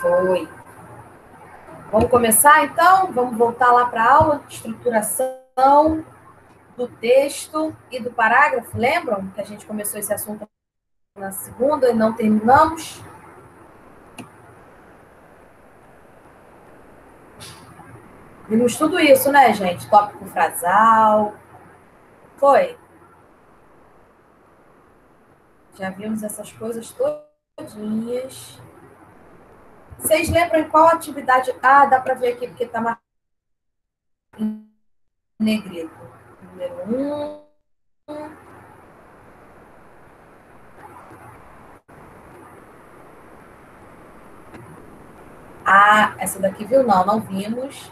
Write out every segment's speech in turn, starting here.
Foi. Vamos começar, então? Vamos voltar lá para a aula de estruturação do texto e do parágrafo. Lembram que a gente começou esse assunto na segunda e não terminamos? Vimos tudo isso, né, gente? Tópico frasal. Foi. Já vimos essas coisas todinhas. Vocês lembram em qual atividade... Ah, dá para ver aqui, porque está marcado em negrito. Número 1. Ah, essa daqui viu? Não, não vimos.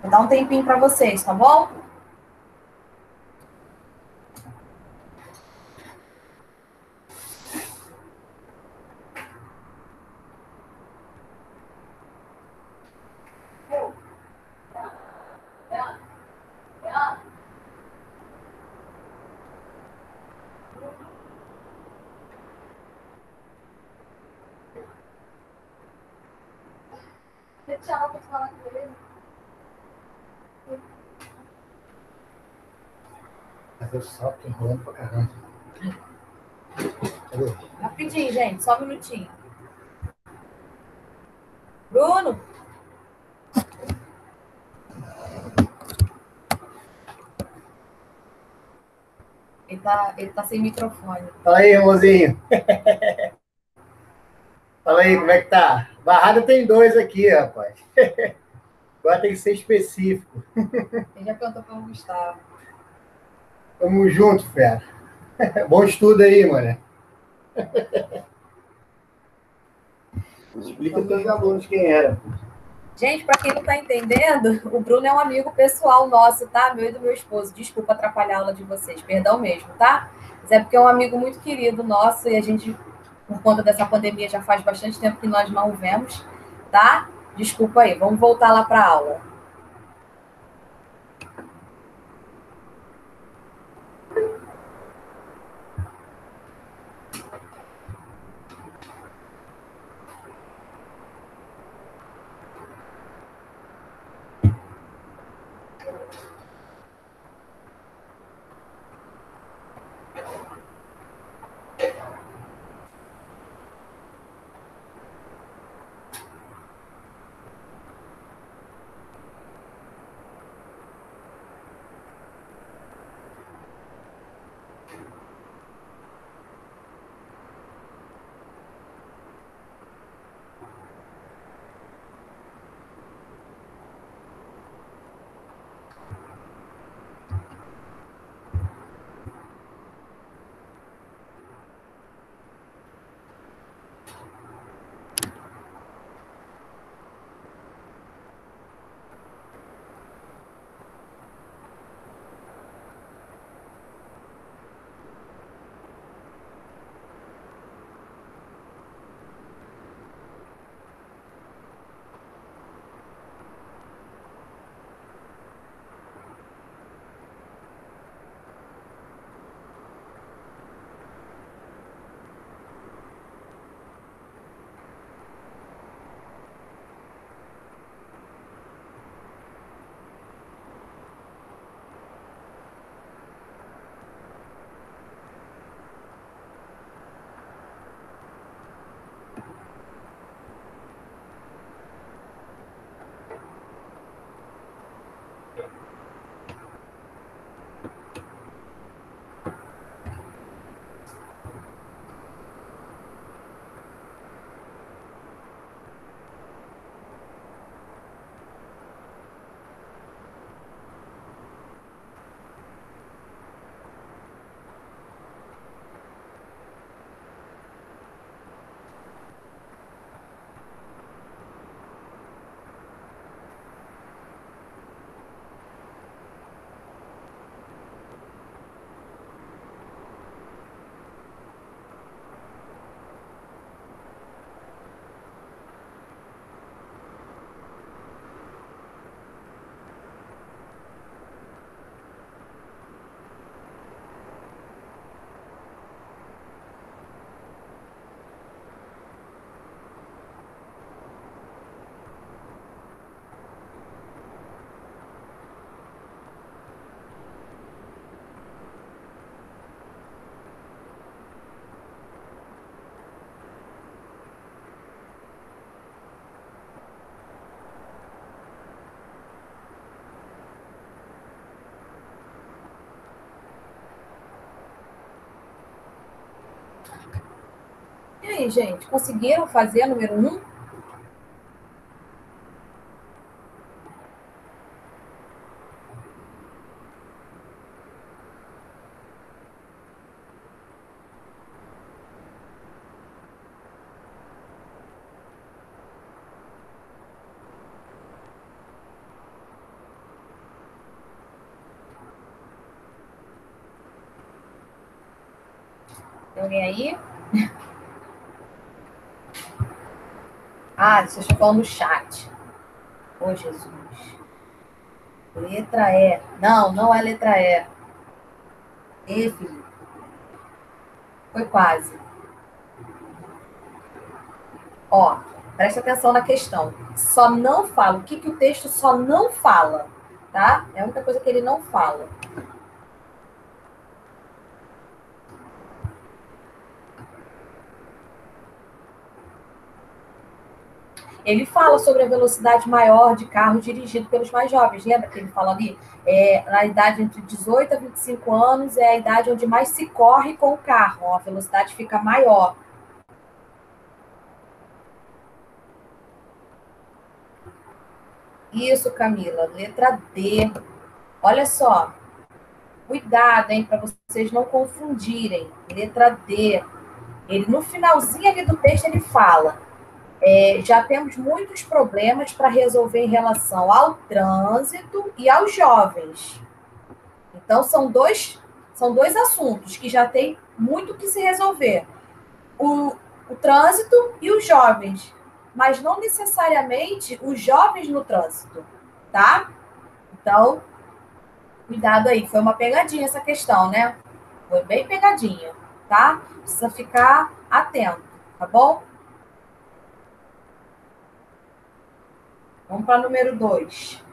Vou dar um tempinho para vocês, tá bom? Mas eu só que enrolando pra caramba. Rapidinho, gente, só um minutinho. Bruno? Ele tá sem microfone. Fala aí, irmãozinho. Fala aí, como é que tá? Barrada tem 2 aqui, rapaz. Agora tem que ser específico. Ele já cantou para o Gustavo. Tamo junto, fera. Bom estudo aí, mano. Explica para os alunos quem era. Gente, para quem não tá entendendo, o Bruno é um amigo pessoal nosso, tá? Meu e do meu esposo. Desculpa atrapalhar a aula de vocês, perdão mesmo, tá? Mas é porque é um amigo muito querido nosso e a gente, por conta dessa pandemia, já faz bastante tempo que nós não o vemos, tá? Desculpa aí, vamos voltar lá para a aula. aí, gente? Conseguiram fazer a número 1? Tem alguém aí? Ah, vocês estão falando no chat. Ô, Jesus. Letra E. Não, não é letra E. E, Felipe. Foi quase. Ó, presta atenção na questão. Só não fala. O que o texto só não fala, tá? É a única coisa que ele não fala. Ele fala sobre a velocidade maior de carro dirigido pelos mais jovens. Lembra que ele fala ali? Na idade entre 18 a 25 anos é a idade onde mais se corre com o carro. A velocidade fica maior. Isso, Camila. Letra D. Olha só. Cuidado, hein, para vocês não confundirem. Letra D. Ele, no finalzinho ali do texto, ele fala: já temos muitos problemas para resolver em relação ao trânsito e aos jovens. Então, são dois assuntos que já tem muito que se resolver. O trânsito e os jovens. Mas não necessariamente os jovens no trânsito, tá? Então, cuidado aí. Foi uma pegadinha essa questão, né? Foi bem pegadinha, tá? Precisa ficar atento, tá bom? Vamos para número 2.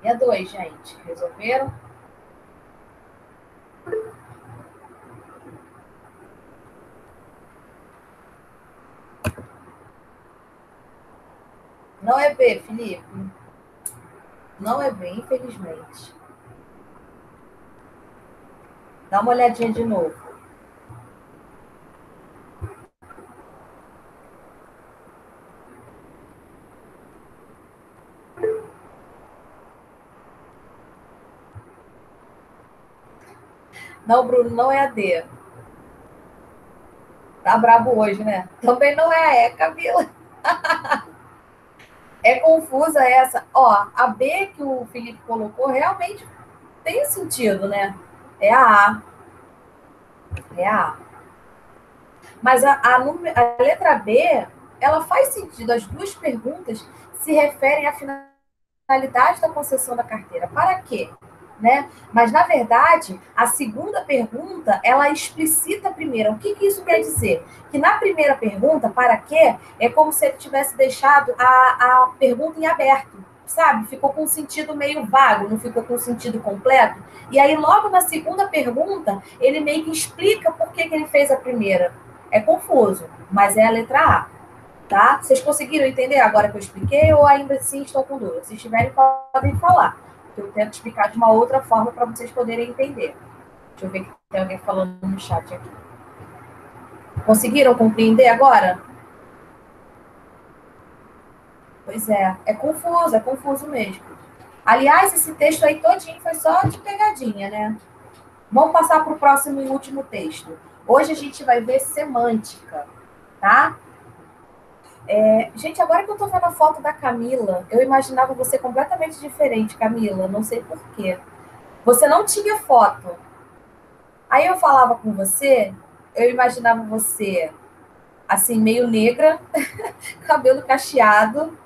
E a 2, gente? Resolveram? Não é B, Felipe. Não é B, infelizmente. Dá uma olhadinha de novo. Não, Bruno, não é a D. Tá brabo hoje, né? Também não é a E, Camila. É confusa essa. Ó, a B que o Felipe colocou realmente tem sentido, né? É a A. É a A. Mas a letra B, ela faz sentido. As duas perguntas se referem à finalidade da concessão da carteira. Para quê? Né? Mas, na verdade, a segunda pergunta, ela explicita a primeira. O que isso quer dizer? Que na primeira pergunta, para quê, é como se ele tivesse deixado a pergunta em aberto, sabe? Ficou com um sentido meio vago, não ficou com um sentido completo. E aí, logo na segunda pergunta, ele meio que explica por que ele fez a primeira. É confuso, mas é a letra A, tá? Vocês conseguiram entender agora que eu expliquei ou ainda assim estão com dúvida? Se tiverem, podem falar. Eu tento explicar de uma outra forma para vocês poderem entender. Deixa eu ver que tem alguém falando no chat aqui. Conseguiram compreender agora? Pois é confuso mesmo. Aliás, esse texto aí todinho foi só de pegadinha, né? Vamos passar para o próximo e último texto. Hoje a gente vai ver semântica, tá? Gente, agora que eu tô vendo a foto da Camila, eu imaginava você completamente diferente, Camila. Não sei por quê. Você não tinha foto. Aí eu falava com você, eu imaginava você assim, meio negra, cabelo cacheado.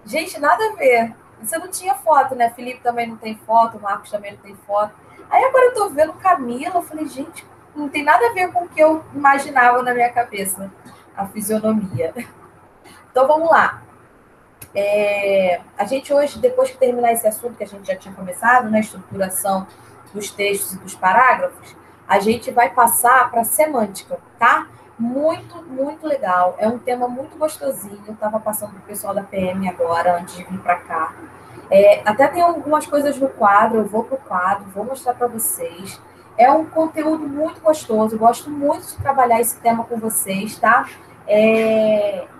Gente, nada a ver. Você não tinha foto, né? Felipe também não tem foto, o Marcos também não tem foto. Aí agora eu tô vendo Camila, eu falei, gente, não tem nada a ver com o que eu imaginava na minha cabeça, a fisionomia. Então vamos lá. A gente hoje, depois que terminar esse assunto que a gente já tinha começado, né, estruturação dos textos e dos parágrafos, a gente vai passar para a semântica, tá? Muito, muito legal. É um tema muito gostosinho. Eu estava passando para o pessoal da PM agora, antes de vir para cá. Até tem algumas coisas no quadro, eu vou para o quadro, vou mostrar para vocês. É um conteúdo muito gostoso, eu gosto muito de trabalhar esse tema com vocês, tá?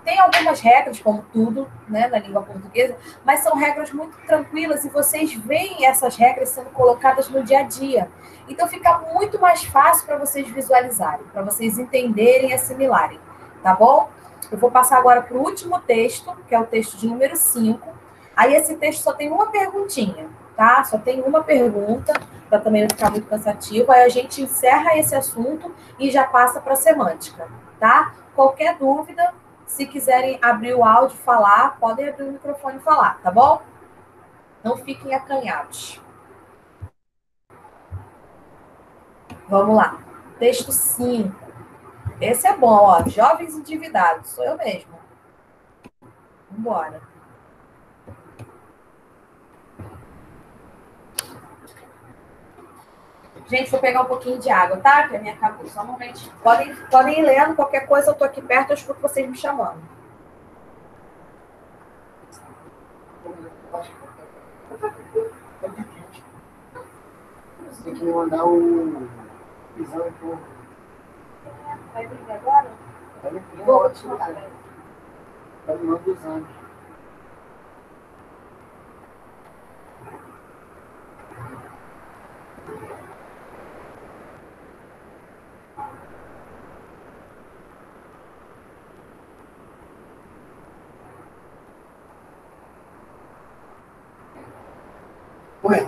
Tem algumas regras, como tudo, né, na língua portuguesa, mas são regras muito tranquilas e vocês veem essas regras sendo colocadas no dia a dia. Então fica muito mais fácil para vocês visualizarem, para vocês entenderem e assimilarem, tá bom? Eu vou passar agora para o último texto, que é o texto de número 5. Aí esse texto só tem uma perguntinha, tá? Só tem uma pergunta, para também não ficar muito cansativo. Aí a gente encerra esse assunto e já passa para a semântica, tá? Qualquer dúvida, se quiserem abrir o áudio e falar, podem abrir o microfone e falar, tá bom? Não fiquem acanhados. Vamos lá. Texto 5. Esse é bom, ó. Jovens endividados. Sou eu mesmo. Vamos embora. Gente, vou pegar um pouquinho de água, tá? Que a minha acabou. Só um momento. Podem ir lendo. Qualquer coisa, eu tô aqui perto, eu escuto vocês me chamando. Você tem que me mandar o exame pro... Vai vir agora? Vou te mandar. Vai me mandar o exame. Ué.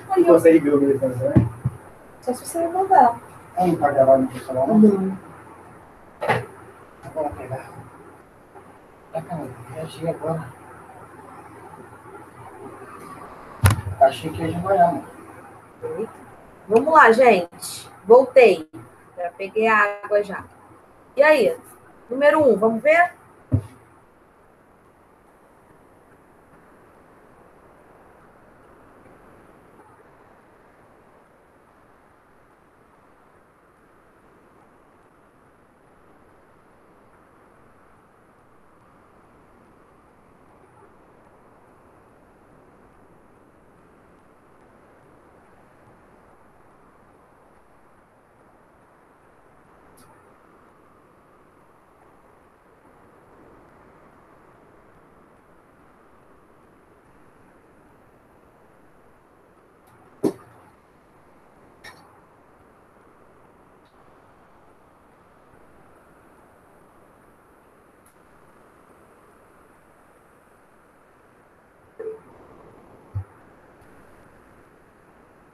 Você consegue ver o meu também? Só se você mandar. Não vai gravar no celular, não? Não. Vamos pegar. Tá, cara, reagir agora. Achei que ia de manhã, mano. Vamos lá, gente. Voltei. Já peguei a água já. E aí? Número 1, vamos ver?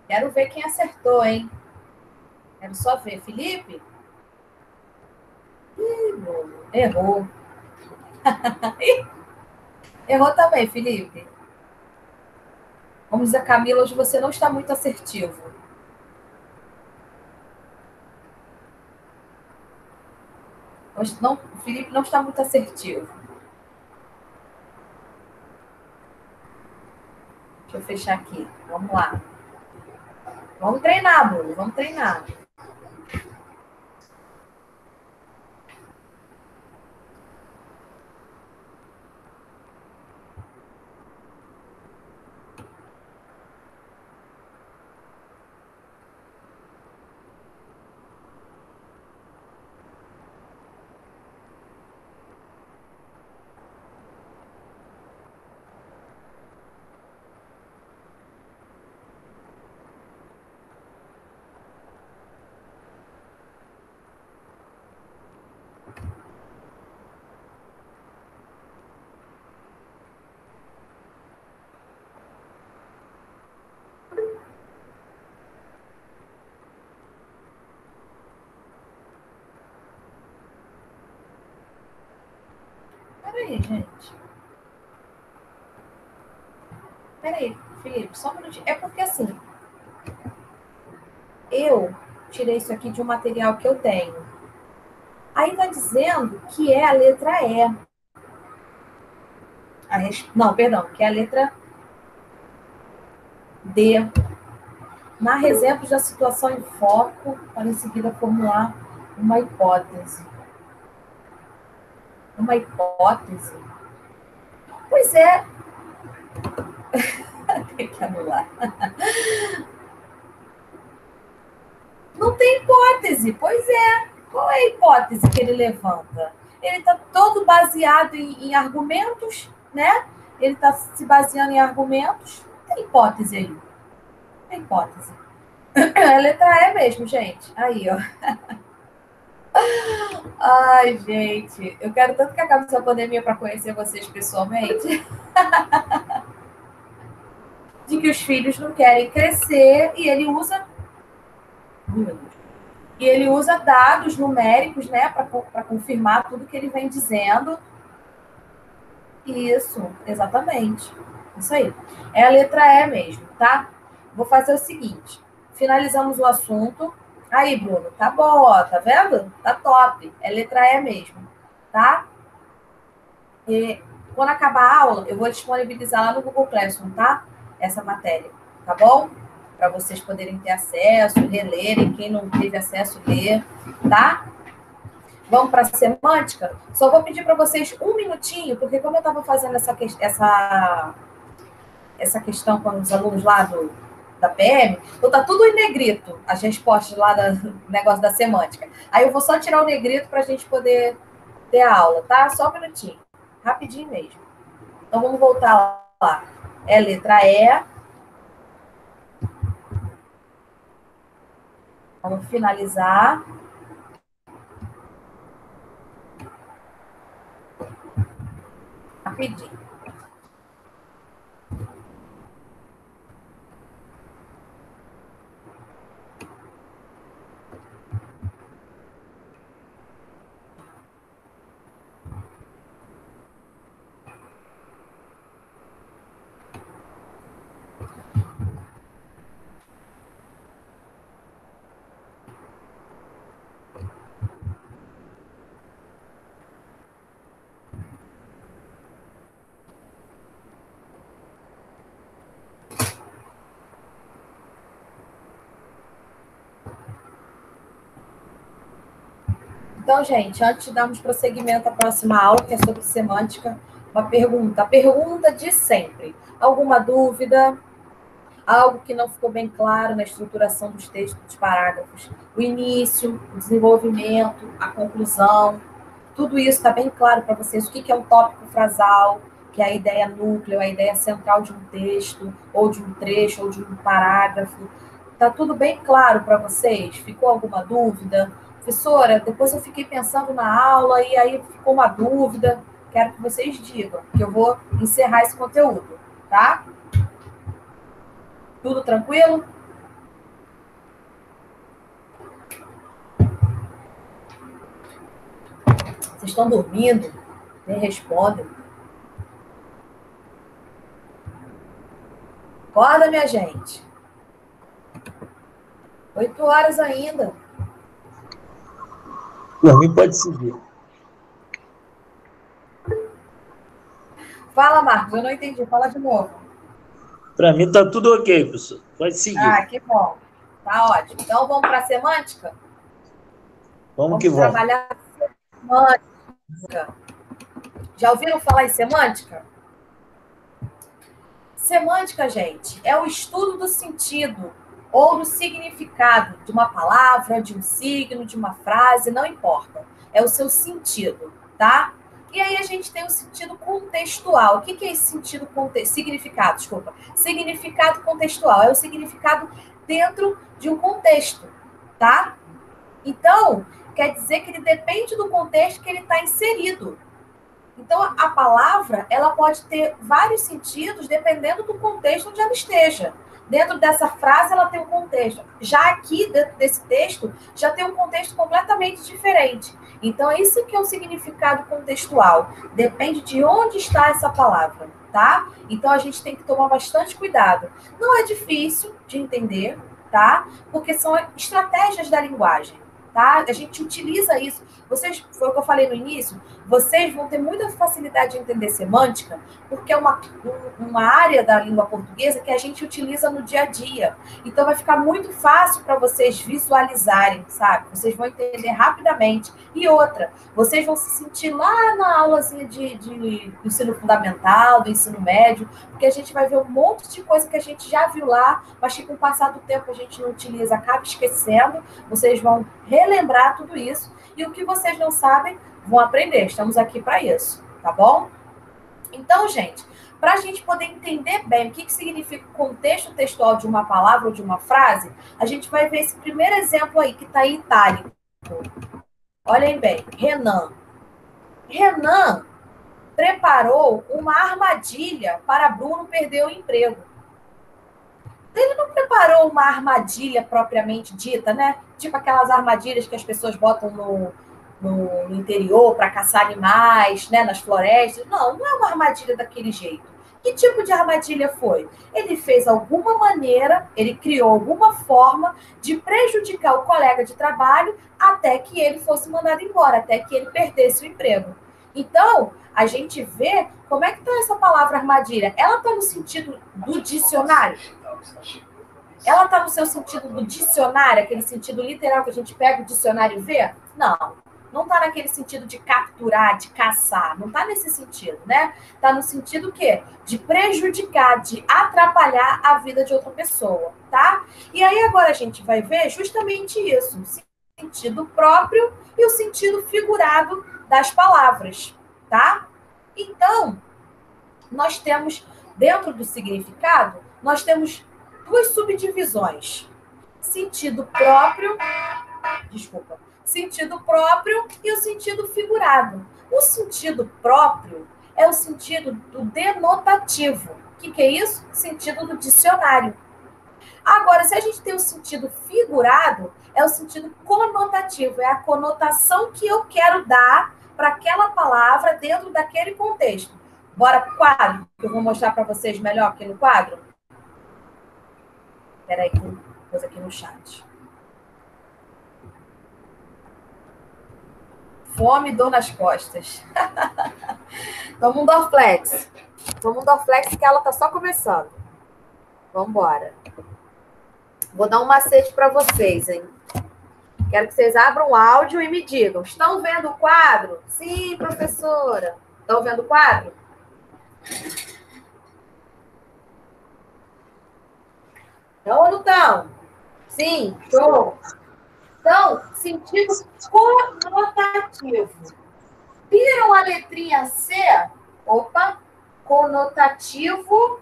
Quero ver quem acertou, hein? Quero só ver. Felipe? Errou. Errou também, Felipe. Como diz a Camila, hoje você não está muito assertivo. Hoje não, o Felipe não está muito assertivo. Deixa eu fechar aqui. Vamos lá. Vamos treinar, Bruno, vamos treinar. Peraí, gente. Peraí, Felipe, só um minutinho. É porque assim, eu tirei isso aqui de um material que eu tenho. Aí tá dizendo que é a letra E. Não, perdão, que é a letra D. Narra exemplos da situação em foco para em seguida formular uma hipótese. Uma hipótese? Pois é. Tem que anular. Não tem hipótese. Pois é. Qual é a hipótese que ele levanta? Ele está todo baseado em argumentos, né? Ele está se baseando em argumentos. Não tem hipótese aí. Não tem hipótese. É a letra E mesmo, gente. Aí, ó. Ai, gente. Eu quero tanto que acabe essa pandemia para conhecer vocês pessoalmente. De que os filhos não querem crescer e ele usa... E ele usa dados numéricos, né, para confirmar tudo que ele vem dizendo. Isso, exatamente. Isso aí. É a letra E mesmo, tá? Vou fazer o seguinte. Finalizamos o assunto. Aí, Bruno, tá bom, ó, tá vendo? Tá top. É letra E mesmo, tá? E quando acabar a aula, eu vou disponibilizar lá no Google Classroom, tá? Essa matéria, tá bom? Para vocês poderem ter acesso, relerem, quem não teve acesso, ler, tá? Vamos para a semântica? Só vou pedir para vocês um minutinho, porque como eu estava fazendo essa questão com os alunos lá da PM, então tá tudo em negrito, as respostas lá do negócio da semântica. Aí eu vou só tirar o negrito para a gente poder ter a aula, tá? Só um minutinho, rapidinho mesmo. Então vamos voltar lá. É letra E. Vamos finalizar. Rapidinho. Então, gente, antes de darmos prosseguimento à próxima aula, que é sobre semântica, uma pergunta. A pergunta de sempre. Alguma dúvida? Algo que não ficou bem claro na estruturação dos textos, dos parágrafos? O início, o desenvolvimento, a conclusão. Tudo isso está bem claro para vocês. O que é um tópico frasal, que é a ideia núcleo, a ideia central de um texto, ou de um trecho, ou de um parágrafo. Está tudo bem claro para vocês? Ficou alguma dúvida? Professora, depois eu fiquei pensando na aula e aí ficou uma dúvida. Quero que vocês digam, que eu vou encerrar esse conteúdo, tá? Tudo tranquilo? Vocês estão dormindo? Nem respondem. Acorda, minha gente. 8 horas ainda. Por mim, pode seguir. Fala, Marcos, eu não entendi. Fala de novo. Para mim, está tudo ok, professor. Pode seguir. Ah, que bom. Tá ótimo. Então, vamos para a semântica? Vamos que vamos. Trabalhar semântica. Já ouviram falar em semântica? Semântica, gente, é o estudo do sentido ou do significado de uma palavra, de um signo, de uma frase, não importa. É o seu sentido, tá? E aí a gente tem o sentido contextual. O que é esse sentido significado, desculpa. Significado contextual é o significado dentro de um contexto, tá? Então, quer dizer que ele depende do contexto que ele está inserido. Então, a palavra, ela pode ter vários sentidos dependendo do contexto onde ela esteja. Dentro dessa frase, ela tem um contexto. Já aqui, dentro desse texto, já tem um contexto completamente diferente. Então, isso que é o significado contextual. Depende de onde está essa palavra, tá? Então, a gente tem que tomar bastante cuidado. Não é difícil de entender, tá? Porque são estratégias da linguagem, tá? A gente utiliza isso. Vocês, foi o que eu falei no início, vocês vão ter muita facilidade de entender semântica, porque é uma área da língua portuguesa que a gente utiliza no dia a dia. Então, vai ficar muito fácil para vocês visualizarem, sabe? Vocês vão entender rapidamente. E outra, vocês vão se sentir lá na aulazinha de ensino fundamental, do ensino médio, porque a gente vai ver um monte de coisa que a gente já viu lá, mas que com o passar do tempo a gente não utiliza, acaba esquecendo. Vocês vão relembrar tudo isso. E o que vocês não sabem, vão aprender. Estamos aqui para isso, tá bom? Então, gente, para a gente poder entender bem o que significa o contexto textual de uma palavra ou de uma frase, a gente vai ver esse primeiro exemplo aí, que está em itálico. Olhem bem, Renan. Renan preparou uma armadilha para Bruno perder o emprego. Ele não preparou uma armadilha propriamente dita, né? Tipo aquelas armadilhas que as pessoas botam no interior para caçar animais, né? Nas florestas. Não é uma armadilha daquele jeito. Que tipo de armadilha foi? Ele fez alguma maneira, ele criou alguma forma de prejudicar o colega de trabalho até que ele fosse mandado embora, até que ele perdesse o emprego. Então, a gente vê como é que está essa palavra armadilha. Ela está no sentido do dicionário? Ela está no seu sentido do dicionário, aquele sentido literal que a gente pega o dicionário e vê? Não está naquele sentido de capturar, de caçar. Não está nesse sentido, né? Está no sentido o quê? De prejudicar, de atrapalhar a vida de outra pessoa, tá? E aí agora a gente vai ver justamente isso. O sentido próprio e o sentido figurado das palavras, tá? Então, nós temos, dentro do significado, nós temos duas subdivisões. Sentido próprio e o sentido figurado. O sentido próprio é o sentido do denotativo. O que é isso? Sentido do dicionário. Agora, se a gente tem o sentido figurado, é o sentido conotativo, é a conotação que eu quero dar para aquela palavra dentro daquele contexto. Bora para o quadro, que eu vou mostrar para vocês melhor aqui no quadro. Espera aí, coisa aqui no chat. Fome e dor nas costas. Toma um Dorflex. Toma um Dorflex que ela está só começando. Vamos embora. Vou dar um macete para vocês, hein? Quero que vocês abram o áudio e me digam. Estão vendo o quadro? Sim, professora. Estão vendo o quadro? Estão ou não estão? Sim, show. Então, sentido conotativo. Viram a letrinha C? Opa, conotativo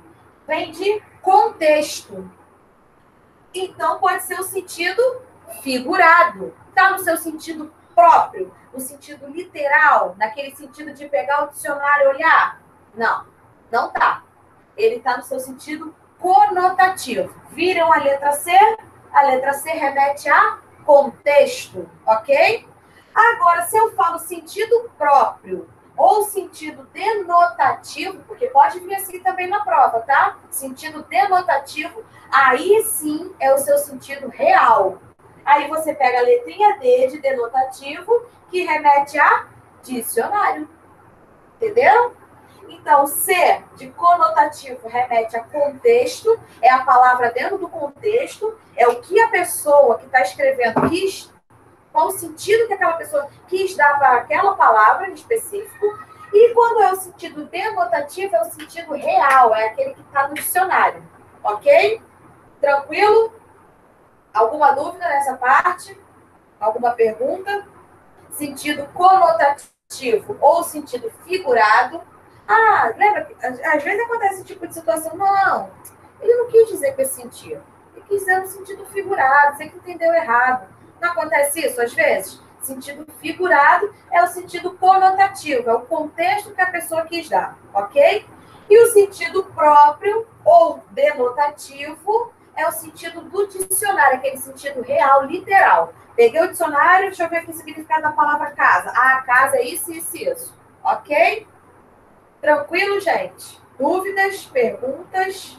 vem de contexto. Então, pode ser o sentido figurado. Está no seu sentido próprio, no sentido literal, naquele sentido de pegar o dicionário e olhar? Não está. Ele está no seu sentido conotativo. Viram a letra C? A letra C remete a contexto, ok? Agora, se eu falo sentido próprio ou sentido denotativo, porque pode vir assim também na prova, tá? Sentido denotativo, aí sim é o seu sentido real. Aí você pega a letrinha D de denotativo, que remete a dicionário. Entendeu? Então, C de conotativo remete a contexto, é a palavra dentro do contexto, é o que a pessoa que está escrevendo quis, qual o sentido que aquela pessoa quis dar para aquela palavra em específico, e quando é o sentido denotativo, é o sentido real, é aquele que está no dicionário, ok? Tranquilo? Alguma dúvida nessa parte? Alguma pergunta? Sentido conotativo ou sentido figurado. Ah, lembra? Às vezes acontece esse tipo de situação. Não, ele não quis dizer que eu sentia. Ele quis dizer no sentido figurado. Você que entendeu errado. Não acontece isso às vezes? Sentido figurado é o sentido conotativo, é o contexto que a pessoa quis dar, ok? E o sentido próprio ou denotativo é o sentido do dicionário, aquele sentido real, literal. Peguei o dicionário, deixa eu ver aqui o significado da palavra casa. Ah, casa é isso, isso e isso. Ok? Tranquilo, gente? Dúvidas? Perguntas?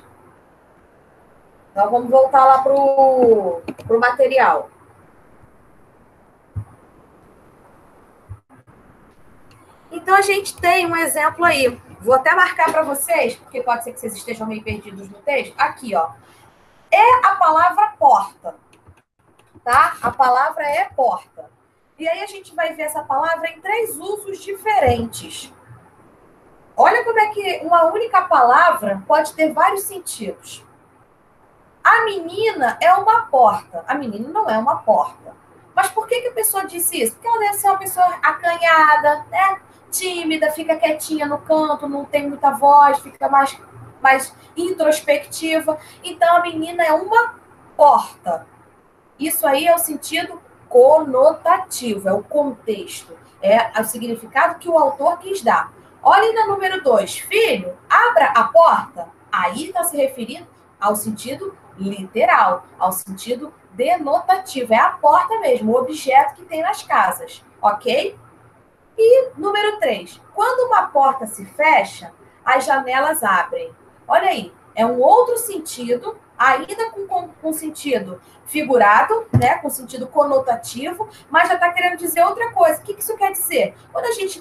Então, vamos voltar lá para o material. Então, a gente tem um exemplo aí. Vou até marcar para vocês, porque pode ser que vocês estejam meio perdidos no texto. Aqui, ó. É a palavra porta. Tá? A palavra é porta. E aí a gente vai ver essa palavra em 3 usos diferentes. Olha como é que uma única palavra pode ter vários sentidos. A menina é uma porta. A menina não é uma porta. Mas por que a pessoa disse isso? Porque ela deve ser uma pessoa acanhada, né? Tímida, fica quietinha no canto, não tem muita voz, fica mais introspectiva. Então, a menina é uma porta. Isso aí é o sentido conotativo, é o contexto, é o significado que o autor quis dar. Olhem na número 2. Filho, abra a porta. Aí está se referindo ao sentido literal, ao sentido denotativo. É a porta mesmo, o objeto que tem nas casas, ok? E número 3. Quando uma porta se fecha, as janelas abrem. Olha aí, é um outro sentido, ainda com sentido figurado, né, com sentido conotativo, mas já está querendo dizer outra coisa. O que isso quer dizer? Quando a gente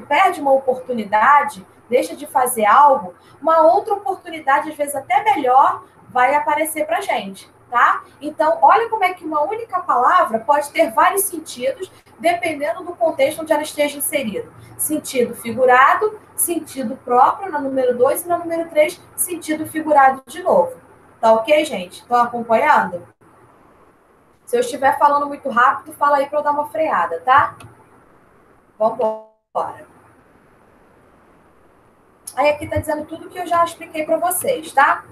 perde uma oportunidade, deixa de fazer algo, uma outra oportunidade, às vezes até melhor, vai aparecer para a gente, tá? Então, olha como é que uma única palavra pode ter vários sentidos, dependendo do contexto onde ela esteja inserida. Sentido figurado, sentido próprio na número 2 e na número 3, sentido figurado de novo. Tá ok, gente? Estão acompanhando? Se eu estiver falando muito rápido, fala aí para eu dar uma freada, tá? Vamos embora. Aí aqui está dizendo tudo que eu já expliquei para vocês, tá?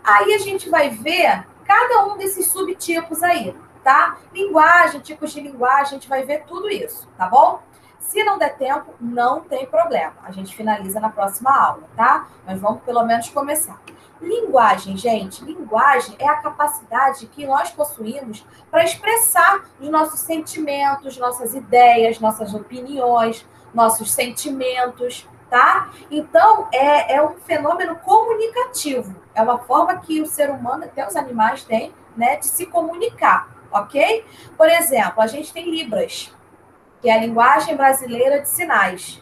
Aí a gente vai ver cada um desses subtipos aí, tá? Linguagem, tipos de linguagem, a gente vai ver tudo isso, tá bom? Se não der tempo, não tem problema. A gente finaliza na próxima aula, tá? Mas vamos pelo menos começar. Linguagem, gente. Linguagem é a capacidade que nós possuímos para expressar os nossos sentimentos, nossas ideias, nossas opiniões, nossos sentimentos, tá? Então, é um fenômeno comunicativo. É uma forma que o ser humano, até os animais têm, né, de se comunicar, ok? Por exemplo, a gente tem Libras, que é a linguagem brasileira de sinais.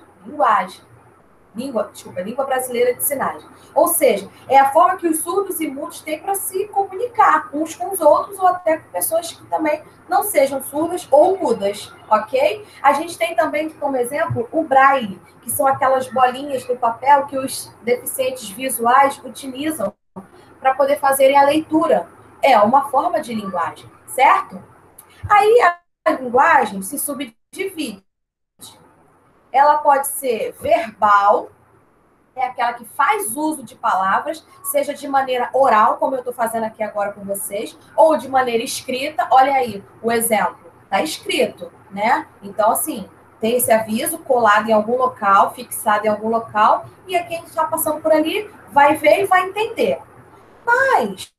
Língua brasileira de sinais. Ou seja, é a forma que os surdos e mudos têm para se comunicar uns com os outros ou até com pessoas que também não sejam surdas ou mudas, ok? A gente tem também, como exemplo, o braille, que são aquelas bolinhas do papel que os deficientes visuais utilizam para poder fazerem a leitura. É uma forma de linguagem, certo? Aí a linguagem se subdivide. Ela pode ser verbal, é aquela que faz uso de palavras, seja de maneira oral, como eu estou fazendo aqui agora com vocês, ou de maneira escrita. Olha aí o exemplo, está escrito, né? Então, assim, tem esse aviso colado em algum local, fixado em algum local, e a quem está passando por ali vai ver e vai entender. Mas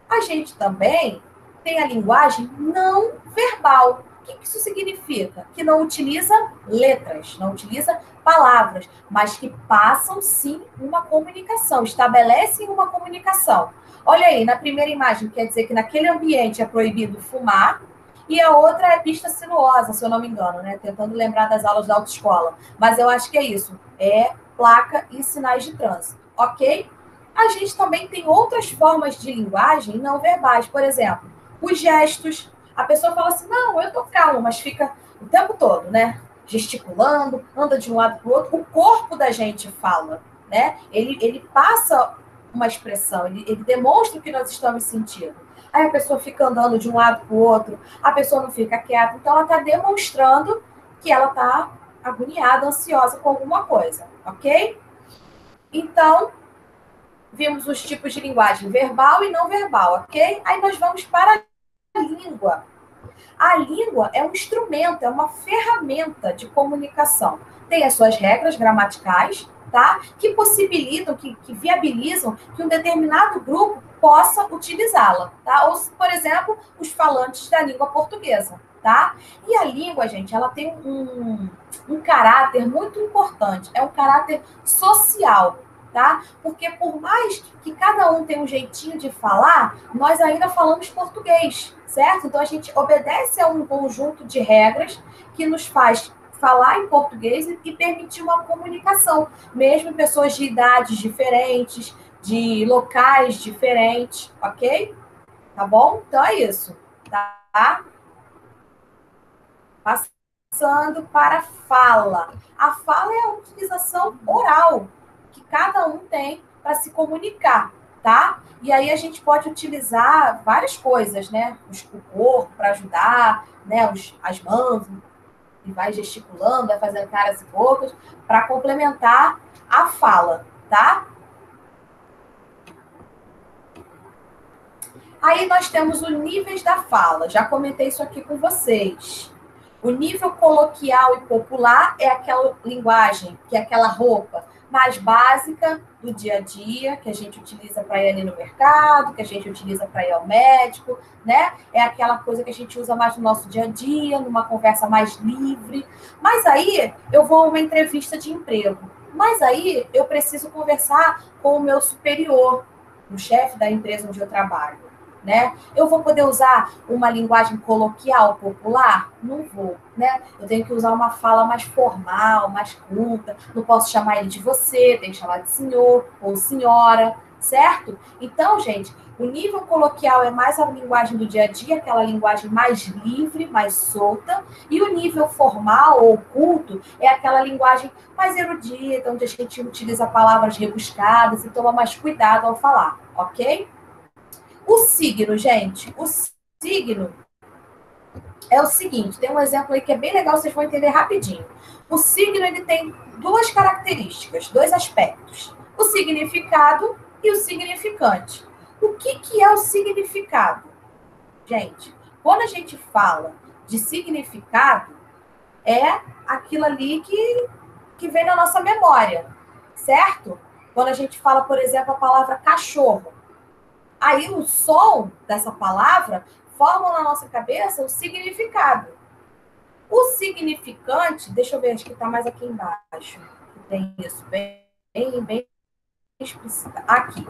a gente também tem a linguagem não verbal. O que isso significa? Que não utiliza letras, não utiliza palavras, mas que passam, sim, uma comunicação, estabelecem uma comunicação. Olha aí, na primeira imagem, quer dizer que naquele ambiente é proibido fumar, e a outra é pista sinuosa, se eu não me engano, né? Tentando lembrar das aulas da autoescola. Mas eu acho que é isso, é placa e sinais de trânsito, ok? a gente também tem outras formas de linguagem não verbais. Por exemplo, os gestos. A pessoa fala assim, não, eu tô calma, mas fica o tempo todo, né? Gesticulando, anda de um lado para o outro. O corpo da gente fala, né? Ele passa uma expressão, ele demonstra o que nós estamos sentindo. Aí a pessoa fica andando de um lado para o outro, a pessoa não fica quieta, então ela está demonstrando que ela está agoniada, ansiosa com alguma coisa, ok? Então, vimos os tipos de linguagem verbal e não verbal, ok? Aí nós vamos para a língua. A língua é um instrumento, é uma ferramenta de comunicação. Tem as suas regras gramaticais, tá? Que possibilitam, que viabilizam que um determinado grupo possa utilizá-la, tá? Ou, por exemplo, os falantes da língua portuguesa, tá? E a língua, gente, ela tem um caráter muito importante, é um caráter social, tá? Porque por mais que cada um tenha um jeitinho de falar, nós ainda falamos português, certo? Então a gente obedece a um conjunto de regras que nos faz falar em português e permitir uma comunicação, mesmo em pessoas de idades diferentes, de locais diferentes, ok? Tá bom? Então é isso, tá? Passando para a fala. A fala é a utilização oral que cada um tem para se comunicar, tá? E aí a gente pode utilizar várias coisas, né? O corpo para ajudar, né? As mãos, e vai gesticulando, vai fazendo caras e bocas, para complementar a fala, tá? Aí nós temos os níveis da fala. Já comentei isso aqui com vocês. O nível coloquial e popular é aquela linguagem, que é aquela roupa mais básica do dia a dia, que a gente utiliza para ir ali no mercado, que a gente utiliza para ir ao médico, né? É aquela coisa que a gente usa mais no nosso dia a dia, numa conversa mais livre. Mas aí eu vou a uma entrevista de emprego. Mas aí eu preciso conversar com o meu superior, o chefe da empresa onde eu trabalho. Né? Eu vou poder usar uma linguagem coloquial, popular? Não vou, né? Eu tenho que usar uma fala mais formal, mais culta. Não posso chamar ele de você, tenho que chamar de senhor ou senhora, certo? Então, gente, o nível coloquial é mais a linguagem do dia a dia, aquela linguagem mais livre, mais solta, e o nível formal ou culto é aquela linguagem mais erudita, onde a gente utiliza palavras rebuscadas e toma mais cuidado ao falar, ok? O signo, gente, o signo é o seguinte, tem um exemplo aí que é bem legal, vocês vão entender rapidinho. O signo, ele tem duas características, dois aspectos. O significado e o significante. O que é o significado? Gente, quando a gente fala de significado, é aquilo ali que vem na nossa memória, certo? Quando a gente fala, por exemplo, a palavra cachorro, aí o som dessa palavra forma na nossa cabeça o significado. O significante, deixa eu ver, acho que está mais aqui embaixo. Tem isso, bem explícito. Aqui.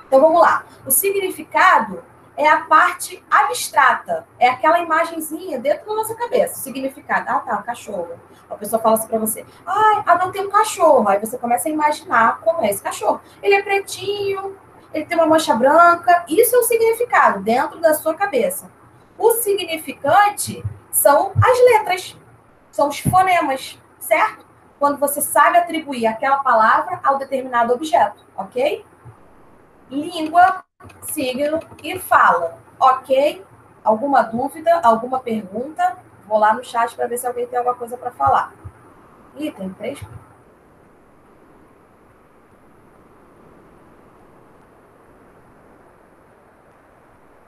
Então vamos lá. O significado é a parte abstrata. É aquela imagenzinha dentro da nossa cabeça. O significado. Ah, tá, um cachorro. A pessoa fala assim para você. Ah, não tem um cachorro. Aí você começa a imaginar como é esse cachorro. Ele é pretinho, ele tem uma mancha branca. Isso é o significado dentro da sua cabeça. O significante são as letras, são os fonemas, certo? Quando você sabe atribuir aquela palavra ao determinado objeto, ok? Língua, signo e fala, ok? Alguma dúvida, alguma pergunta? Vou lá no chat para ver se alguém tem alguma coisa para falar. Ih, tem 3.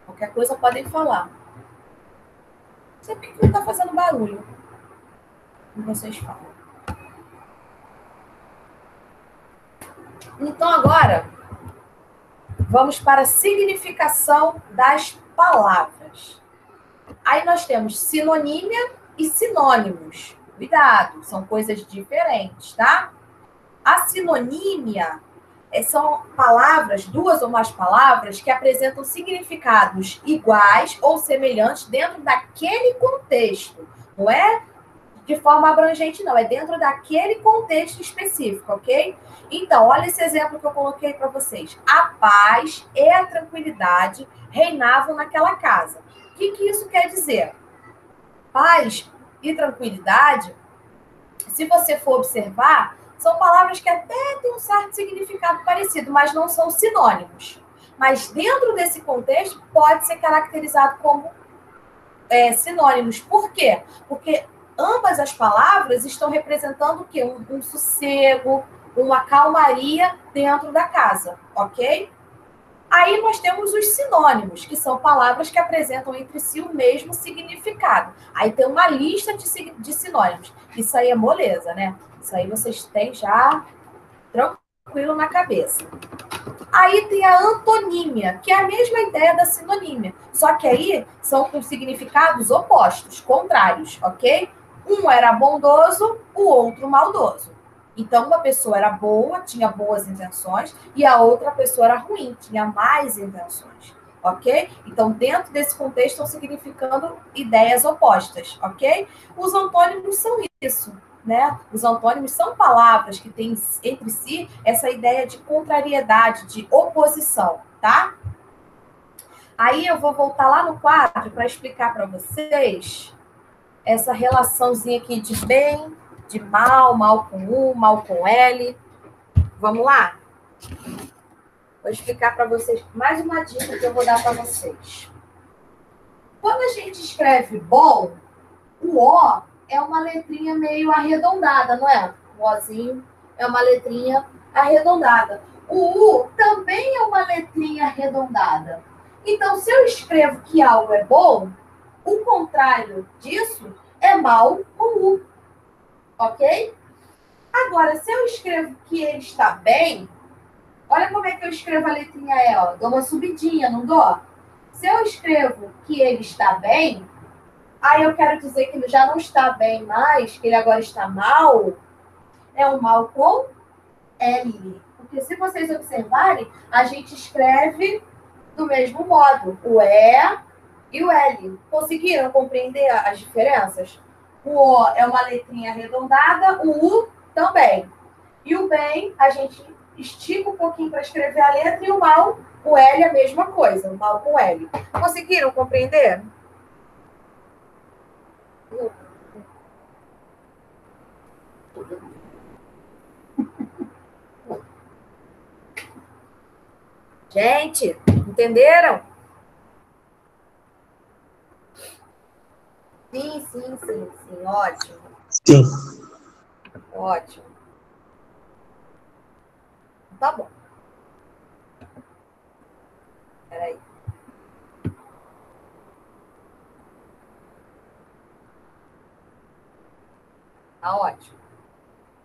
Qualquer coisa podem falar. Não sei por que não está fazendo barulho. E vocês falam. Então, agora, vamos para a significação das palavras. Aí nós temos sinonímia e sinônimos. Cuidado, são coisas diferentes, tá? A sinonímia são palavras, duas ou mais palavras, que apresentam significados iguais ou semelhantes dentro daquele contexto. Não é de forma abrangente, não. É dentro daquele contexto específico, ok? Então, olha esse exemplo que eu coloquei para vocês. A paz e a tranquilidade reinavam naquela casa. O que isso quer dizer? Paz e tranquilidade, se você for observar, são palavras que até têm um certo significado parecido, mas não são sinônimos. Mas dentro desse contexto, pode ser caracterizado como sinônimos. Por quê? Porque ambas as palavras estão representando o quê? Um sossego, uma calmaria dentro da casa, ok? Aí nós temos os sinônimos, que são palavras que apresentam entre si o mesmo significado. Aí tem uma lista de sinônimos. Isso aí é moleza, né? Isso aí vocês têm já tranquilo na cabeça. Aí tem a antonímia, que é a mesma ideia da sinonímia, só que aí são com significados opostos, contrários, ok? Um era bondoso, o outro maldoso. Então, uma pessoa era boa, tinha boas intenções, e a outra pessoa era ruim, tinha más intenções, ok? Então, dentro desse contexto, estão significando ideias opostas, ok? Os antônimos são isso, né? Os antônimos são palavras que têm entre si essa ideia de contrariedade, de oposição, tá? Aí eu vou voltar lá no quadro para explicar para vocês essa relaçãozinha aqui de bem, de mal, mal com U, mal com L. Vamos lá? Vou explicar para vocês mais uma dica que eu vou dar para vocês. Quando a gente escreve bom, o O é uma letrinha meio arredondada, não é? O Ozinho é uma letrinha arredondada. O U também é uma letrinha arredondada. Então, se eu escrevo que algo é bom, o contrário disso é mal com U. Ok? Agora, se eu escrevo que ele está bem, olha como é que eu escrevo a letrinha E, ó. Dou uma subidinha, não dou? Se eu escrevo que ele está bem, aí eu quero dizer que ele já não está bem mais, que ele agora está mal, é um mal com L. Porque se vocês observarem, a gente escreve do mesmo modo, o E e o L. Conseguiram compreender as diferenças? O O é uma letrinha arredondada, o U também. E o bem, a gente estica um pouquinho para escrever a letra, e o mal, o L é a mesma coisa, o mal com L. Conseguiram compreender? Gente, entenderam? Sim, ótimo. Sim. Ótimo. Tá bom. Peraí. Tá ótimo.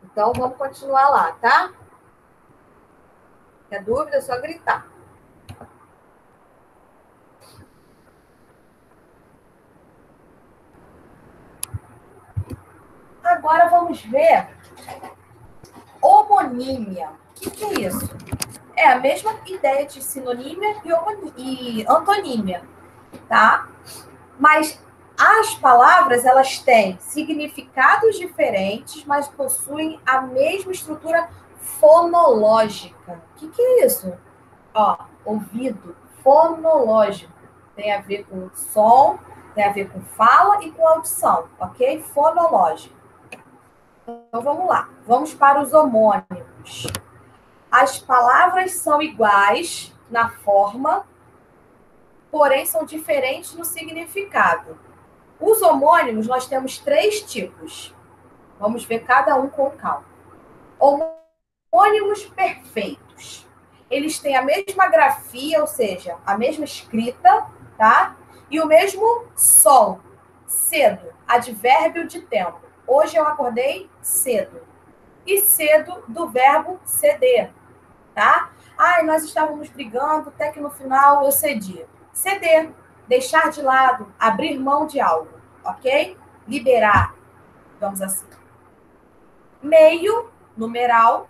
Então, vamos continuar lá, tá? Quer dúvida, é só gritar. Agora vamos ver homonímia. O que é isso? É a mesma ideia de sinonímia e antonímia, tá? Mas as palavras, elas têm significados diferentes, mas possuem a mesma estrutura fonológica. O que é isso? Ó, ouvido, fonológico. Tem a ver com som, tem a ver com fala e com audição, ok? Fonológico. Então, vamos lá. Vamos para os homônimos. As palavras são iguais na forma, porém são diferentes no significado. Os homônimos, nós temos 3 tipos. Vamos ver cada um com calma. Homônimos perfeitos. Eles têm a mesma grafia, ou seja, a mesma escrita, tá? E o mesmo som. Cedo, advérbio de tempo. Hoje eu acordei cedo. E cedo do verbo ceder, tá? Ai, nós estávamos brigando, até que no final eu cedi. Ceder, deixar de lado, abrir mão de algo, ok? Liberar, vamos assim. Meio, numeral,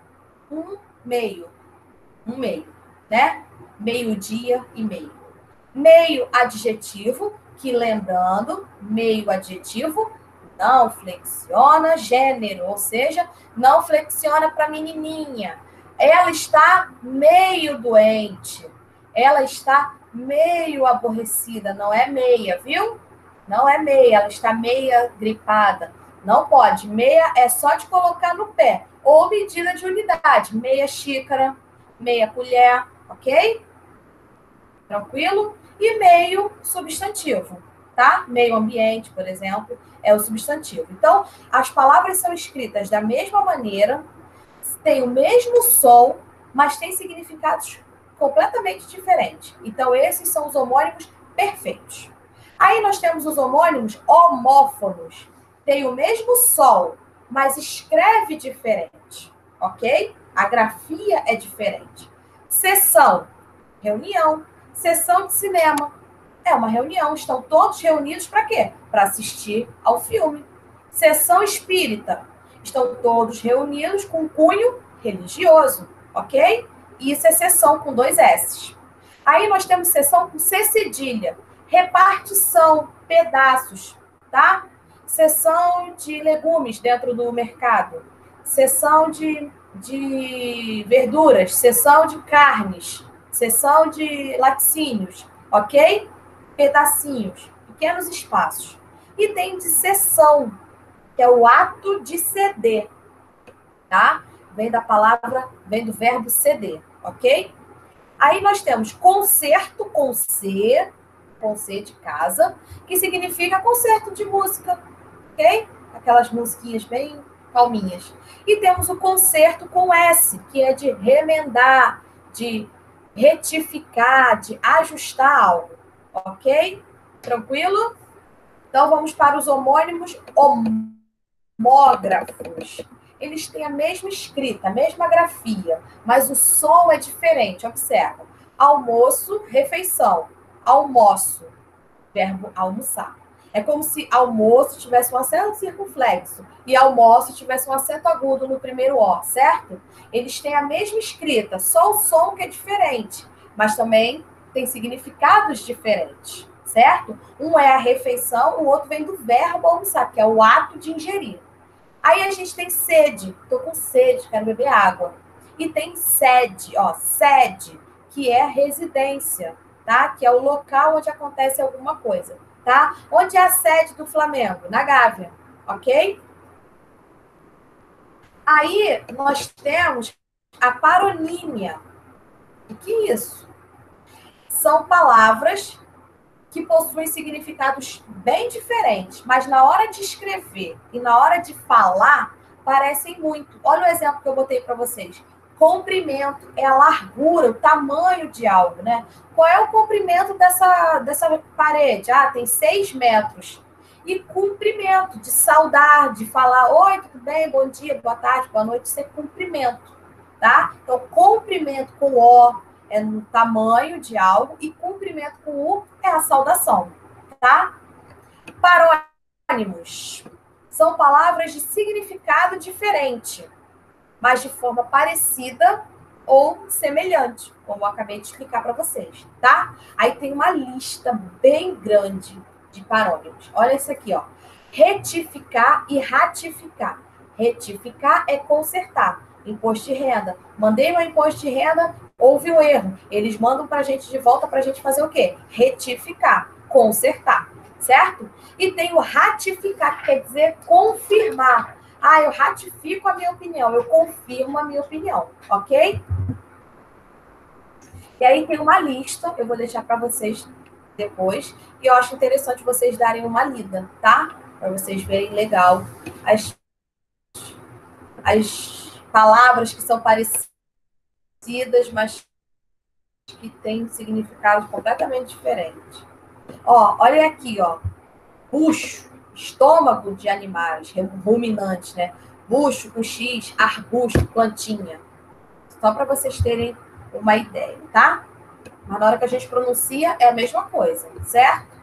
um meio, né? Meio-dia e meio. Meio, adjetivo, que lembrando, meio adjetivo, Não flexiona gênero, ou seja, não flexiona para menininha. Ela está meio doente. Ela está meio aborrecida, não é meia, viu? Não é meia, ela está meia gripada. Não pode. Meia é só de colocar no pé. Ou medida de unidade. Meia xícara, meia colher, ok? Tranquilo? E meio substantivo, tá? Meio ambiente, por exemplo, é o substantivo. Então, as palavras são escritas da mesma maneira, têm o mesmo som, mas têm significados completamente diferentes. Então, esses são os homônimos perfeitos. Aí nós temos os homônimos homófonos. Tem o mesmo som, mas escreve diferente, ok? A grafia é diferente. Sessão, reunião. Sessão de cinema. É uma reunião. Estão todos reunidos para quê? Para assistir ao filme. Sessão espírita. Estão todos reunidos com cunho religioso, ok? Isso é sessão com 2 S's. Aí nós temos sessão com C cedilha. Repartição, pedaços, tá? Sessão de legumes dentro do mercado. Sessão de verduras. Sessão de carnes. Sessão de laticínios, ok? Pedacinhos, pequenos espaços. E tem de sessão, que é o ato de ceder, tá? Vem do verbo ceder, ok? Aí nós temos concerto com C de casa, que significa concerto de música, ok? Aquelas musiquinhas bem calminhas. E temos o concerto com S, que é de remendar, de retificar, de ajustar algo, ok? Tranquilo? Então, vamos para os homônimos homógrafos. Eles têm a mesma escrita, a mesma grafia, mas o som é diferente, observa. Almoço, refeição. Almoço, verbo almoçar. É como se almoço tivesse um acento circunflexo e almoço tivesse um acento agudo no primeiro O, certo? Eles têm a mesma escrita, só o som que é diferente, mas também tem significados diferentes, certo? Um é a refeição, o outro vem do verbo almoçar, que é o ato de ingerir. Aí a gente tem sede, estou com sede, quero beber água. E tem sede, sede, que é residência, tá? Que é o local onde acontece alguma coisa. Tá? Onde é a sede do Flamengo? Na Gávea, ok? Aí nós temos a paronímia. O que é isso? São palavras que possuem significados bem diferentes, mas na hora de escrever e na hora de falar, parecem muito. Olha o exemplo que eu botei para vocês. Comprimento é a largura, o tamanho de algo, né? Qual é o comprimento dessa parede? Ah, tem 6 metros. E cumprimento, de saudar, de falar, oi, tudo bem, bom dia, boa tarde, boa noite, isso é cumprimento, tá? Então, comprimento com O é no tamanho de algo e cumprimento com U é a saudação, tá? Parônimos são palavras de significado diferente, mas de forma parecida ou semelhante, como eu acabei de explicar para vocês, tá? Aí tem uma lista bem grande de parônimos. Olha isso aqui, ó. Retificar e ratificar. Retificar é consertar. Imposto de renda. Mandei um imposto de renda, houve um erro. Eles mandam para a gente de volta para a gente fazer o quê? Retificar, consertar, certo? E tem o ratificar, que quer dizer confirmar. Ah, eu ratifico a minha opinião, eu confirmo a minha opinião, ok? E aí tem uma lista, eu vou deixar para vocês depois, e eu acho interessante vocês darem uma lida, tá? Para vocês verem legal as palavras que são parecidas, mas que têm significados completamente diferentes. Ó, olha aqui, ó. Bucho, estômago de animais, ruminantes, né? Bucho com X, arbusto, plantinha. Só para vocês terem uma ideia, tá? Mas na hora que a gente pronuncia é a mesma coisa, certo?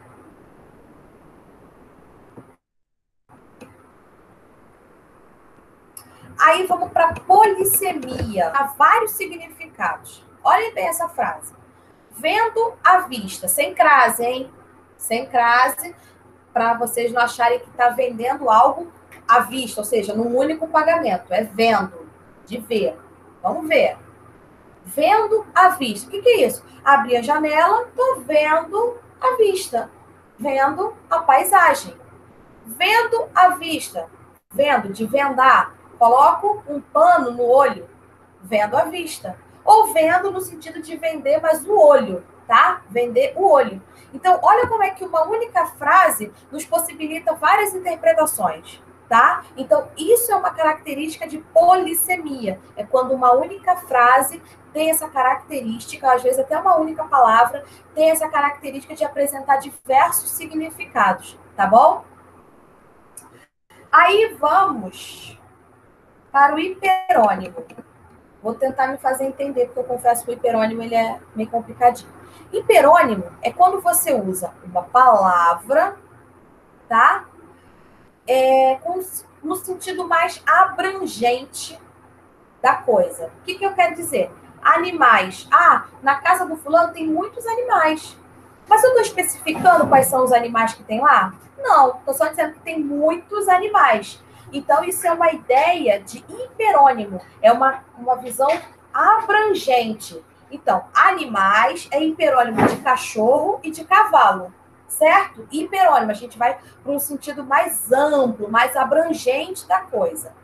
Aí vamos para polissemia. Há vários significados. Olhem bem essa frase. Vendo à vista, sem crase, hein? Sem crase. para vocês não acharem que está vendendo algo à vista, ou seja, num único pagamento. É vendo, de ver. Vamos ver. Vendo à vista. O que é isso? Abri a janela, estou vendo à vista. Vendo a paisagem. Vendo à vista. Vendo, de vendar. Coloco um pano no olho. Vendo à vista. Ou vendo no sentido de vender, mas o olho, tá? Vender o olho. Então, olha como é que uma única frase nos possibilita várias interpretações, tá? Então, isso é uma característica de polissemia. É quando uma única frase tem essa característica, às vezes até uma única palavra, tem essa característica de apresentar diversos significados, tá bom? Aí vamos para o hiperônimo. Vou tentar me fazer entender, porque eu confesso que o hiperônimo ele é meio complicadinho. Hiperônimo é quando você usa uma palavra, tá? No sentido mais abrangente da coisa. O que eu quero dizer? Animais. Ah, na casa do fulano tem muitos animais. Mas eu estou especificando quais são os animais que tem lá? Não, estou só dizendo que tem muitos animais. Então, isso é uma ideia de hiperônimo. É uma visão abrangente. Então, animais é hiperônimo de cachorro e de cavalo, certo? Hiperônimo, a gente vai para um sentido mais amplo, mais abrangente da coisa.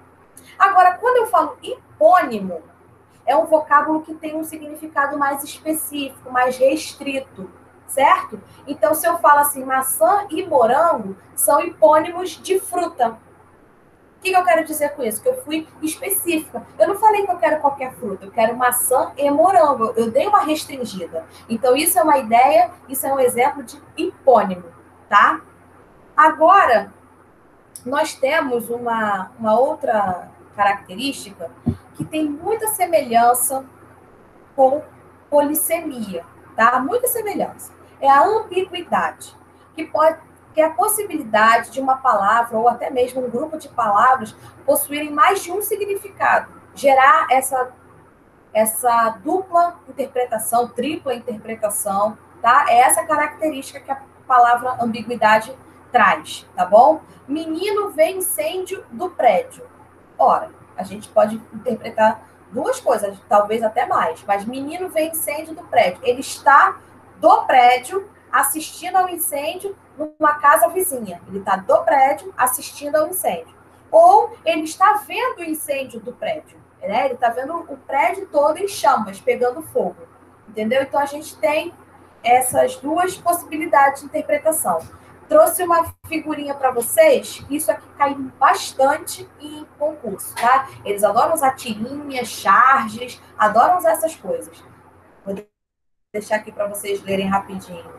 Agora, quando eu falo hipônimo, é um vocábulo que tem um significado mais específico, mais restrito, certo? Então, se eu falo assim, maçã e morango são hipônimos de fruta. O que eu quero dizer com isso? Que eu fui específica. Eu não falei que eu quero qualquer fruta, eu quero maçã e morango. Eu dei uma restringida. Então, isso é uma ideia, isso é um exemplo de hipônimo, tá? Agora, nós temos uma outra característica que tem muita semelhança com polissemia, tá? Muita semelhança. É a ambiguidade, que é a possibilidade de uma palavra ou até mesmo um grupo de palavras possuírem mais de um significado, gerar essa dupla interpretação, tripla interpretação, tá? É essa característica que a palavra ambiguidade traz, tá bom? Menino vê incêndio do prédio. Ora, a gente pode interpretar duas coisas, talvez até mais, mas menino vê incêndio do prédio. Ele está do prédio assistindo ao incêndio numa casa vizinha. Ele está do prédio assistindo ao incêndio. Ou ele está vendo o incêndio do prédio. Né? Ele está vendo o prédio todo em chamas, pegando fogo. Entendeu? Então, a gente tem essas duas possibilidades de interpretação. Trouxe uma figurinha para vocês. Isso aqui cai bastante em concurso, tá? Eles adoram usar tirinhas, charges, adoram usar essas coisas. Vou deixar aqui para vocês lerem rapidinho.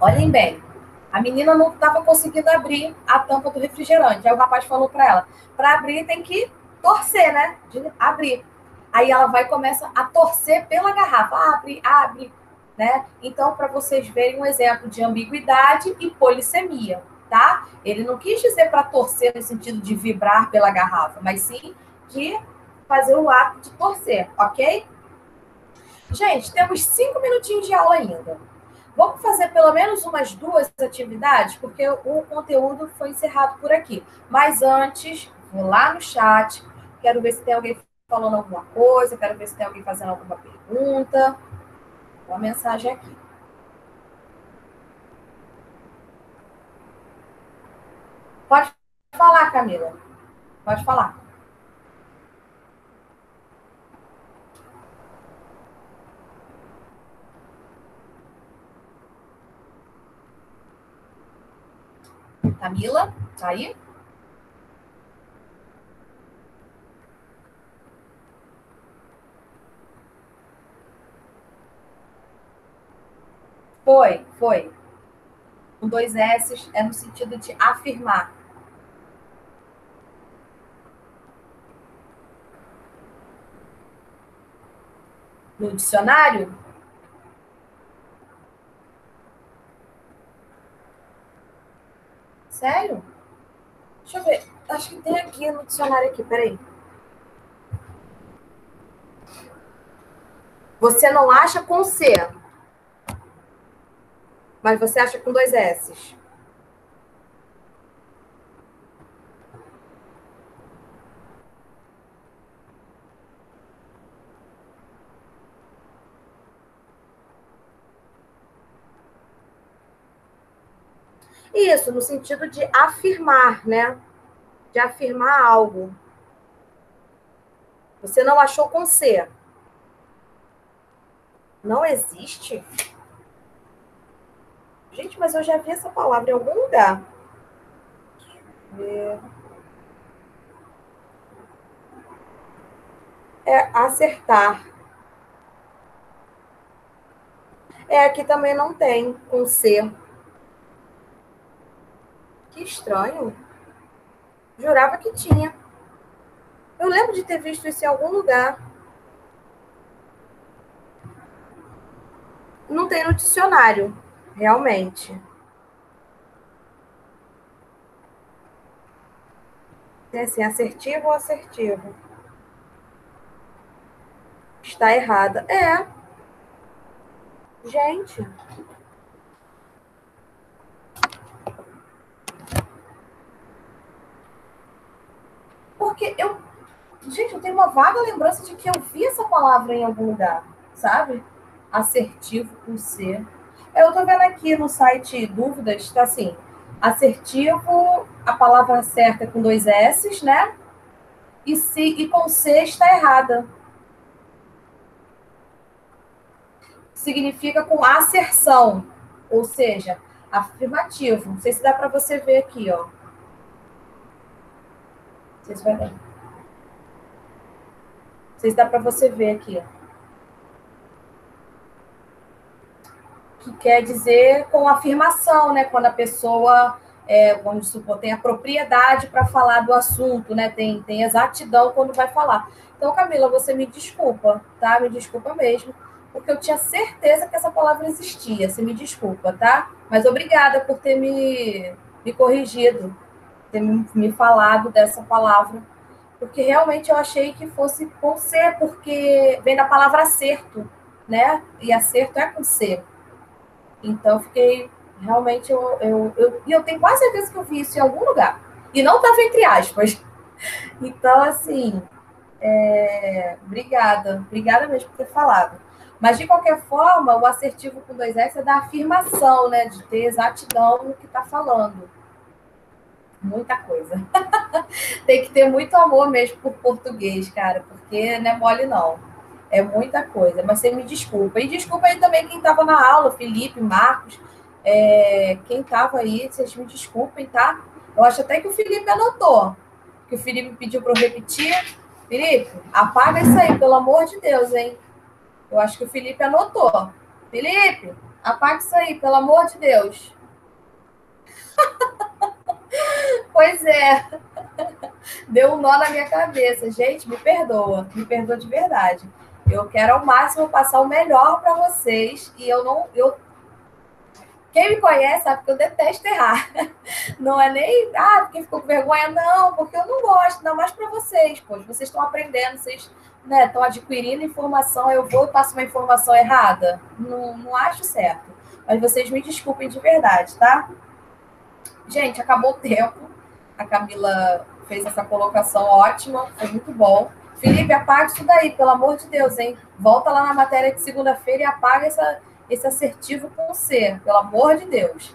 Olhem bem, a menina não estava conseguindo abrir a tampa do refrigerante. Aí o rapaz falou para ela, para abrir tem que torcer, né? De abrir. Aí ela vai e começa a torcer pela garrafa. Abre, abre, né? Então, para vocês verem um exemplo de ambiguidade e polissemia, tá? Ele não quis dizer para torcer no sentido de vibrar pela garrafa, mas sim de fazer o ato de torcer, ok? Gente, temos 5 minutinhos de aula ainda. Vamos fazer pelo menos umas 2 atividades, porque o conteúdo foi encerrado por aqui. Mas antes, vou lá no chat, quero ver se tem alguém falando alguma coisa, quero ver se tem alguém fazendo alguma pergunta. Uma mensagem aqui. Pode falar, Camila. Pode falar. Camila, tá aí? Foi. Com 2 S é no sentido de afirmar. No dicionário, Sério? Deixa eu ver. Acho que tem aqui no dicionário aqui, peraí. Você não acha com C, mas você acha com 2 S's. Isso, no sentido de afirmar, né? De afirmar algo. Você não achou com C. Não existe? Gente, mas eu já vi essa palavra em algum lugar. É acertar. Aqui também não tem com C. Que estranho. Jurava que tinha. Eu lembro de ter visto isso em algum lugar. Não tem no dicionário, realmente. Tem assim, assertivo ou assertivo? Está errada. Gente. Porque Gente, eu tenho uma vaga lembrança de que eu vi essa palavra em algum lugar, sabe? Assertivo com C. Eu tô vendo aqui no site Dúvidas, tá assim, assertivo, a palavra certa é com 2 S's, né? E com C está errada. Significa com asserção, ou seja, afirmativo. Não sei se dá para você ver aqui, ó. Não sei se vai dar. Não sei se dá para você ver aqui, ó. Que quer dizer com afirmação, né? Quando a pessoa, vamos supor, tem a propriedade para falar do assunto, né? Tem exatidão quando vai falar. Então, Camila, você me desculpa, tá? Me desculpa mesmo, porque eu tinha certeza que essa palavra existia. Você me desculpa, tá? Mas obrigada por ter me corrigido, ter me falado dessa palavra, porque realmente eu achei que fosse com C, porque vem da palavra acerto, né? E acerto é com C. Então, fiquei realmente. Eu tenho quase certeza que eu vi isso em algum lugar. E não estava entre aspas. Então, assim, obrigada. Obrigada mesmo por ter falado. Mas, de qualquer forma, o assertivo com 2 S é da afirmação, né? De ter exatidão no que está falando. Muita coisa. Tem que ter muito amor mesmo por português, cara, porque não é mole, não. É muita coisa, mas você me desculpa. E desculpa aí também quem estava na aula, Felipe, Marcos, quem estava aí, vocês me desculpem, tá? Eu acho até que o Felipe anotou, que o Felipe pediu para eu repetir. Felipe, apaga isso aí, pelo amor de Deus, hein? Eu acho que o Felipe anotou. Felipe, apaga isso aí, pelo amor de Deus. Pois é. Deu um nó na minha cabeça. Gente, me perdoa de verdade. Eu quero ao máximo passar o melhor para vocês e quem me conhece sabe que eu detesto errar. Não é nem, porque ficou com vergonha, não, porque eu não gosto, ainda mais para vocês, pois vocês estão aprendendo, vocês estão adquirindo informação, eu vou e passo uma informação errada. Não acho certo. Mas vocês me desculpem de verdade, tá? Gente, acabou o tempo. A Camila fez essa colocação ótima, foi muito bom. Felipe, apaga isso daí, pelo amor de Deus, hein? Volta lá na matéria de segunda-feira e apaga esse assertivo com C, pelo amor de Deus.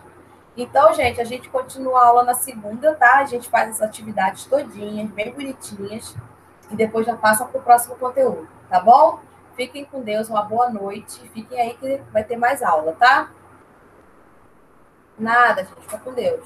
Então, gente, a gente continua a aula na segunda, tá? A gente faz as atividades todinhas, bem bonitinhas, e depois já passa para o próximo conteúdo, tá bom? Fiquem com Deus, uma boa noite. Fiquem aí que vai ter mais aula, tá? Nada, gente, fica com Deus.